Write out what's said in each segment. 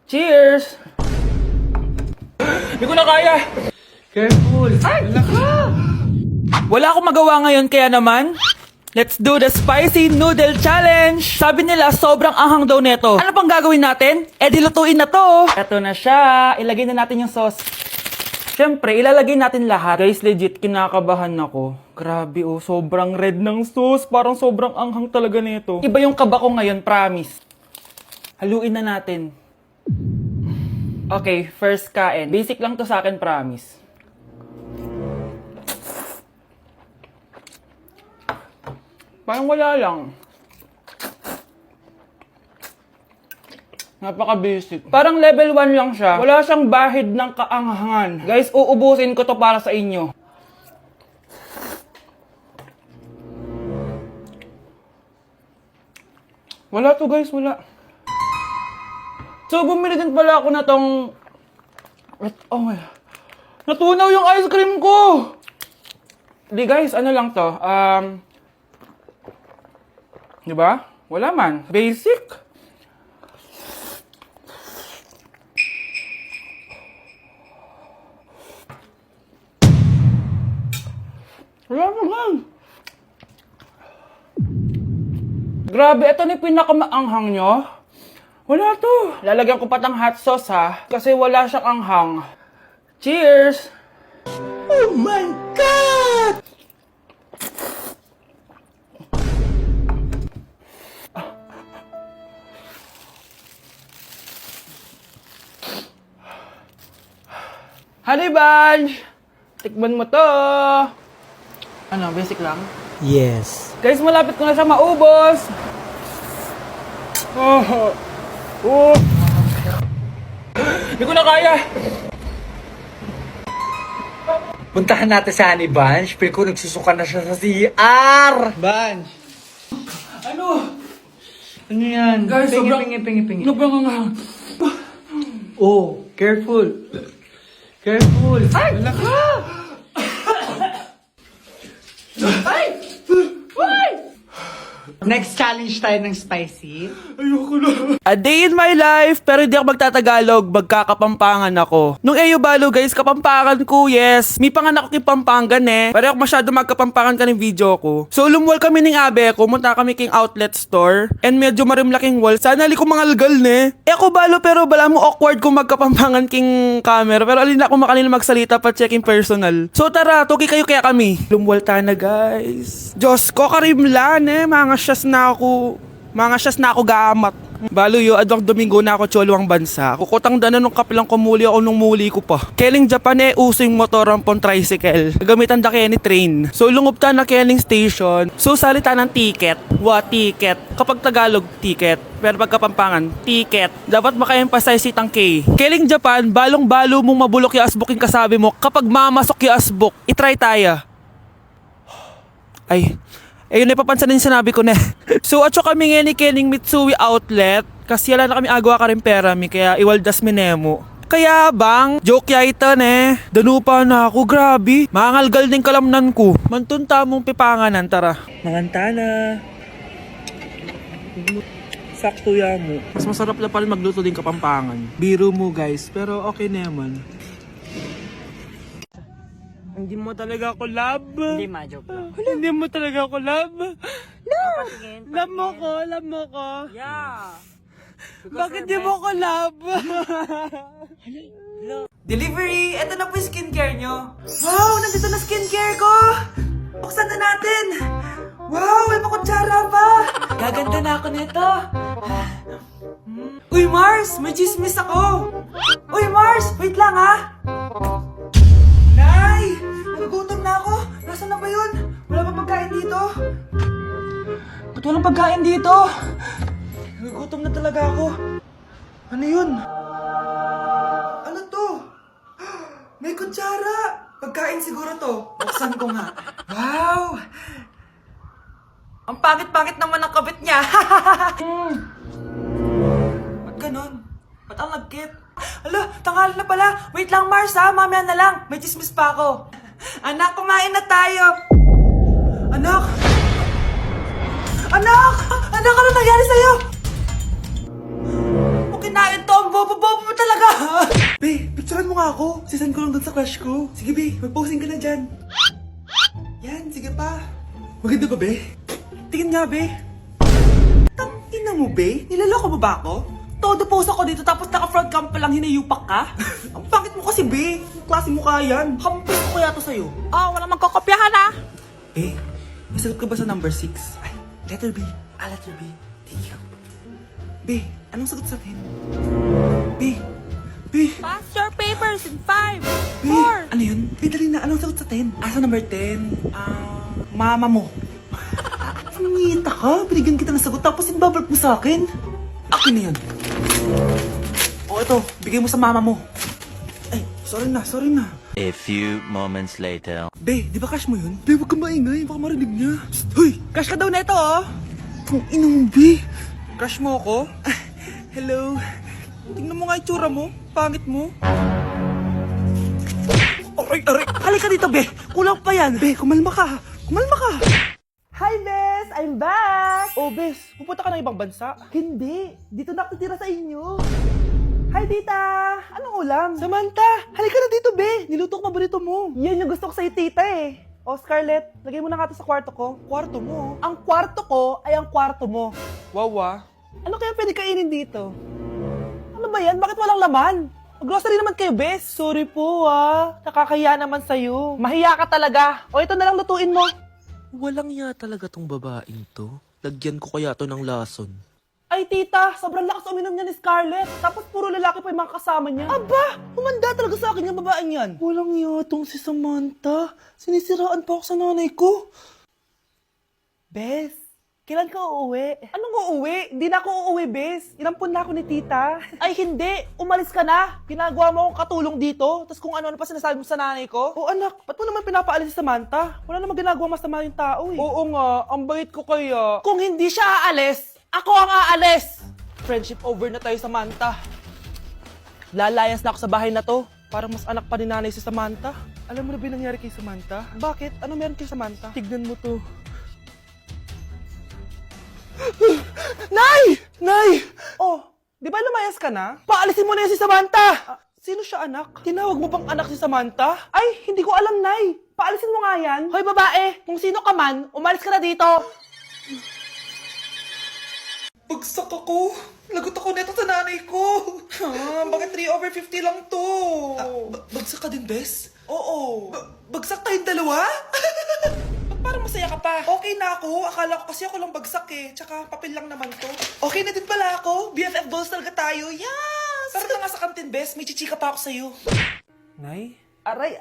Cheers! Hindi ko na kaya! Careful! Ay! Wala akong magawa ngayon kaya naman, let's do the spicy noodle challenge! Sabi nila sobrang anghang daw neto. Ano pang gagawin natin? Eh di lutuin na to! Eto na siya. Ilagay na natin yung sauce. Siyempre, ilalagay natin lahat. Guys, legit, kinakabahan ako. Grabe oh, sobrang red ng sauce. Parang sobrang anghang talaga nito. Iba yung kaba ko ngayon, promise. Haluin na natin. Okay, first kain. Basic lang to sa akin, promise. Parang wala lang. Napaka-basic. Parang level 1 lang siya. Wala siyang bahid ng kaanghangan. Guys, uubusin ko to para sa inyo. Wala to guys, wala. So, bumili din pala ako na tong... Oh my... Natunaw yung ice cream ko! Di guys, ano lang to? Diba? Wala man. Basic. Wala naman. Grabe, ito na yung pinakamaanghang nyo. Wala to. Lalagyan ko pa ng hot sauce ha. Kasi wala siyang anghang. Cheers! Oh my God! Honey Bunch! Tikman mo to! Ano, basic lang? Yes. Guys, malapit ko na siya maubos! Oh! Oh! Hindi ko na kaya! Puntahan natin sa Honey Bunch. Pero kung nagsusuka na siya sa CR. Bunch! Ano? Ano yan? Guys, pingi, sobrang... pingi. Sobrang anghang. Oh, careful. Careful. Ay! Wala ka! Ay! Ay! Next challenge tayo ng spicy. Ayoko na. A day in my life, pero hindi ako magtatagalog, magkakapampangan ako. Nung Eyo Balo guys, kapampangan ko, yes. May panganak ko Pampangan eh. Pero ako masyado magkapampangan ka ng video ko. So lumwal kami ng abe ko, munta kami king outlet store. And medyo marimlaking wall. Sana li ko mga algal ne. Eh ako Balo, pero bala mo awkward kung magkapampangan king camera. Pero alin ako makanila magsalita pa checking personal. So tara, tugi kayo kaya kami. Lumwal ta na guys. Diyos ko, karimlan eh. Mga syas na ako gamat. Balo yo, adwang Domingo na ako cholo ang bansa. Kukutang dana nung kapilang kumuli ako nung muli ko pa. Keling Japan eh, using motoran pong tricycle. Gamitan da kaya ni train. So lungob ta na keling station. So salita ng ticket. Ticket. Kapag Tagalog, ticket. Pero pag Kapampangan, ticket. Dapat maka-emphasize itang K. Keling Japan, balong-balo mong mabulok yung asbok yung kasabi mo. Kapag mamasok yung asbok, itry tayo. Ay, yun na papansin din sinabi ko na. So, atso kami ngayon ni Keling Mitsui Outlet. Kasi wala na kami agawa ka rin pera mi. Kaya iwaldas mi nemo. Kaya bang, joke ya ito ne. Danupa na ako, grabe. Mangalgal din kalamnan ko. Mantunta mong pipanganan, tara. Manganta na. Sakto ya mo. Mas masarap na pala magluto din Kapampangan. Biro mo guys, pero okay naman. Hindi mo talaga ako love. Hindi, ma-joke lang. Hindi mo talaga ako love. Patingin. Love mo ko. Yeah. Bakit di mo ko love? Delivery! Ito na po yung skincare nyo. Wow! Nandito na skincare ko! Buksan na natin! Wow! May pakutsara pa! Gaganda na ako nito! Uy, Mars! May chismis ako! Uy, Mars! Wait lang ha! Nay! Nagugutom na ako! Nasaan na ba yun? Wala pa pagkain dito? Ba't walang pagkain dito? Nagugutom na talaga ako. Ano yun? Ano to? May kutsara! Pagkain siguro to. Buksan ko nga. Wow! Ang pangit-pangit naman ang kabit niya. Ba't ganun? Ba't ang lagkit? Ala, tanghali na pala. Wait lang, Mars ha. Mamaya na lang. May chismis pa ako. Anak, kumain na tayo. Anak! Anak! Anak, ano nangyari sa'yo? Okay kinain to. Ang bobo-bobo mo talaga. Be, picturean mo nga ako. Sisend ko lang dun sa crush ko. Sige, be. Mag-posing ka na dyan. Yan, sige pa. Maganda ba, be? Tingin nga, be. Tangina mo, be? Nilaloko mo ba ako? Todo post ako dito tapos naka-front cam pa lang hinayupak ka? Ang pangit mo kasi, be. Klase mo kaya yan. Hampis ko kaya to sa'yo. Oh, wala magkokopyahan ha. Be, may sagot ka ba sa number 6? Ay, letter B. Letter B. Thank you. Be, anong sagot sa 10? Be, Pass your papers in 5, Be, 4. ano yun? Be, dali na. Anong sagot sa 10? Sa number 10? Mama mo. Nangita ka? Binigyan kita ng sagot tapos inbabalik mo sa akin? Akin na yun. O, ito. Bigay mo sa mama mo. Ay, sorry na. A few moments later. Be, di ba cash mo yun? Be, huwag ka maingay. Baka marinig niya. Psst, hoy! Cash ka daw na ito, oh! Kung inong, Be. Crush mo ako? Hello? Tingnan mo nga itsura mo. Pangit mo. Aray! Halika dito, Be. Kulang pa yan. Be, kumalma ka. Hi, Bes! I'm back! Oh, Bes, pupunta ka ng ibang bansa? Hindi. Dito na ako titira sa inyo. Hi, tita! Anong ulam? Samantha! Halika na dito, Be! Niluto ko paborito mo. Yan yung gusto ko sa'yo, tita eh. Oh, Scarlett, lagay mo na nga ito sa kwarto ko. Kwarto mo? Ang kwarto ko ay ang kwarto mo. Wawa. Ano kaya pwede kainin dito? Ano ba yan? Bakit walang laman? Grocery naman kayo, Bes. Sorry po, nakakahiya naman sa'yo. Mahiya ka talaga. O, ito na lang lutuin mo. Walang ya talaga tong babaeng to. Lagyan ko kaya to ng lason. Ay, tita, sobrang lakas uminom niya ni Scarlett. Tapos puro lalaki pa yung mga kasama niya. Aba, humanda talaga sa akin yung babaeng yan. Walang yatong si Samantha. Sinisiraan pa ako sa nanay ko. Bes, kailan ka uuwi? Anong uuwi? Hindi na ako uuwi, Bes. Inampun na ako ni tita. Ay, hindi. Umalis ka na. Ginagawa mo akong katulong dito. Tapos kung ano-ano pa sinasabi mo sa nanay ko. Oh, anak, ba't mo naman pinapaalis si Samantha? Wala namang ginagawa masama yung tao eh. Oo nga, ang bait ko kaya. Kung hindi siya aalis, ako ang aalis! Friendship over na tayo, Samantha. Lalayas na ako sa bahay na to. Para mas anak pa ni nanay si Samantha. Alam mo na ba yung nangyari kay Samantha? Bakit? Ano meron kay Samantha? Tignan mo to. Nay! Nay! Oh, di ba lumayas ka na? Paalisin mo na yan si Samantha! Sino siya, anak? Tinawag mo bang anak si Samantha? Ay, hindi ko alam, Nay. Paalisin mo nga yan. Hoy, babae! Kung sino ka man, umalis ka na dito. Bagsak ako. Lagot ako neto sa nanay ko. Bakit 3/50 lang to? Bagsak ka din, Bes? Oo. Bagsak tayong dalawa? Ba't parang masaya ka pa? Okay na ako. Akala ko kasi ako lang bagsak eh. Tsaka papel lang naman to. Okay na din pala ako. BFF goals talaga tayo. Yes! Tara na nga sa kantin, Bes. May chichika pa ako sa'yo. Nay? Aray.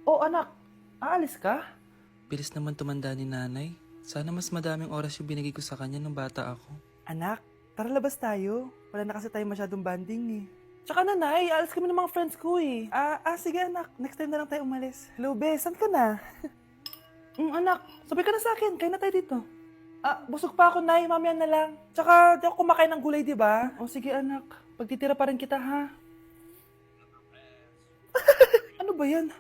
Oh, anak. Aalis ka? Bilis naman tumanda ni nanay. Sana mas madaming oras yung binigay ko sa kanya nung bata ako. Anak, tara labas tayo. Wala na kasi tayo masyadong banding eh. Tsaka nanay, alas kami ng mga friends ko eh. Sige anak, next time na lang tayo umalis. Hello, Bes, saan ka na? Anak, sabay ka na sa akin, kain na tayo dito. Busog pa ako, Nay, mamaya na lang. Tsaka, di ako kumakain ng gulay, di ba? O sige anak, pagtitira pa rin kita, ha? Ano ba yan?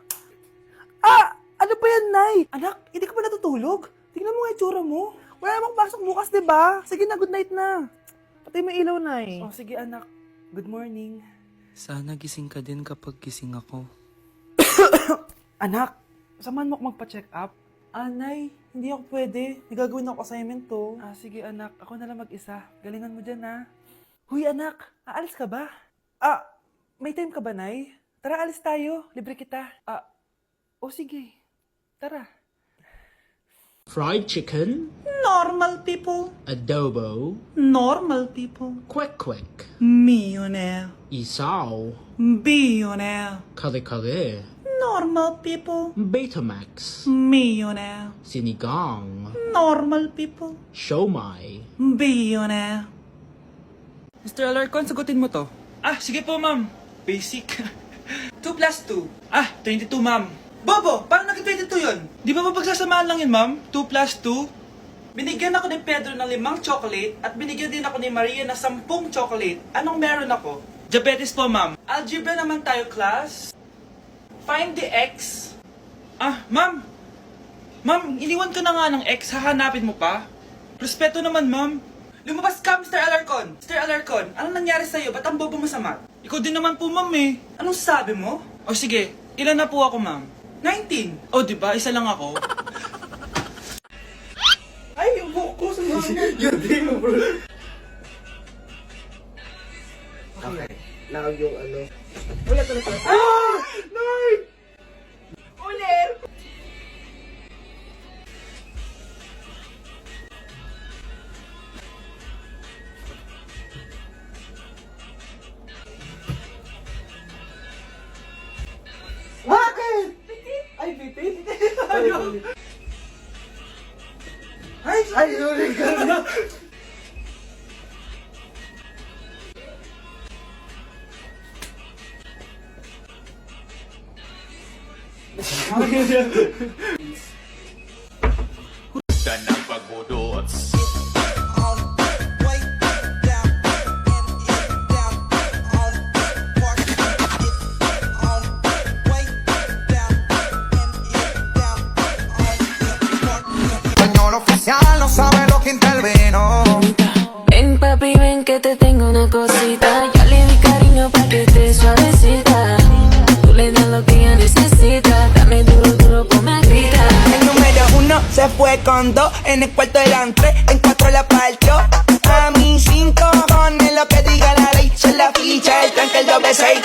Ano ba yan, Nay? Anak, hindi ka ba natutulog? Tingnan mo nga yung tsura mo. Wala namang pasok bukas, di ba? Sige na, good night na. Patay mo ilaw, Nay. O sige anak, good morning. Sana gising ka din kapag gising ako. Anak, samahan mo ako magpa-check up? Nay, hindi ako pwede. May gagawin ako assignment to. Sige anak, ako na lang mag-isa. Galingan mo dyan, ha? Huy anak, aalis ka ba? May time ka ba, Nay? Tara, alis tayo. Libre kita. Sige. Tara. Fried chicken, Normal people. adobo, Normal people. kwek, Millionaire. isaw, Billionaire. kare, Normal people. Betamax, Millionaire. sinigang, Normal people. siomai. Billionaire. Mr. Alarcon, sagutin mo to. Sige po, ma'am. Basic. 2 plus 2. 22, ma'am. Bobo, paano naging 22 yun? Di ba pagsasamahan lang yun, ma'am? 2 plus 2? Binigyan ako ni Pedro ng 5 chocolate at binigyan din ako ni Maria ng 10 chocolate. Anong meron ako? Diabetes po, ma'am. Algebra naman tayo, class. Find the x. Ma'am. Ma'am, iniwan ko na nga ng x. Hahanapin mo pa? Respeto naman, ma'am. Lumabas ka, Mr. Alarcon! Mr. Alarcon, anong nangyari sa'yo? Ba't ang bobo mo sa math? Ikaw din naman po, ma'am eh. Anong sabi mo? O sige, ilan na po ako, ma'am? 19. O, di ba? Isa lang ako. Ay, yung buhok ko sa mama. Yun din mo, bro. Okay. Now yung ano. Ah! Nard! Ulit! Bakit? Ay, BP? Ay, sorry ka na. Español oficial no sabe lo que intervino. Ven papi, ven que te tengo una cosita. Ya le di cariño pa' que esté suavecita. Tú le das lo que ella necesita. Dame duro, duro, ponme a gritar. El número 1 se fue con 2, en el cuarto eran 3, en 4 la partió. A mí 5 con lo que diga la ley, se la ficha, el tanque, el doble 6.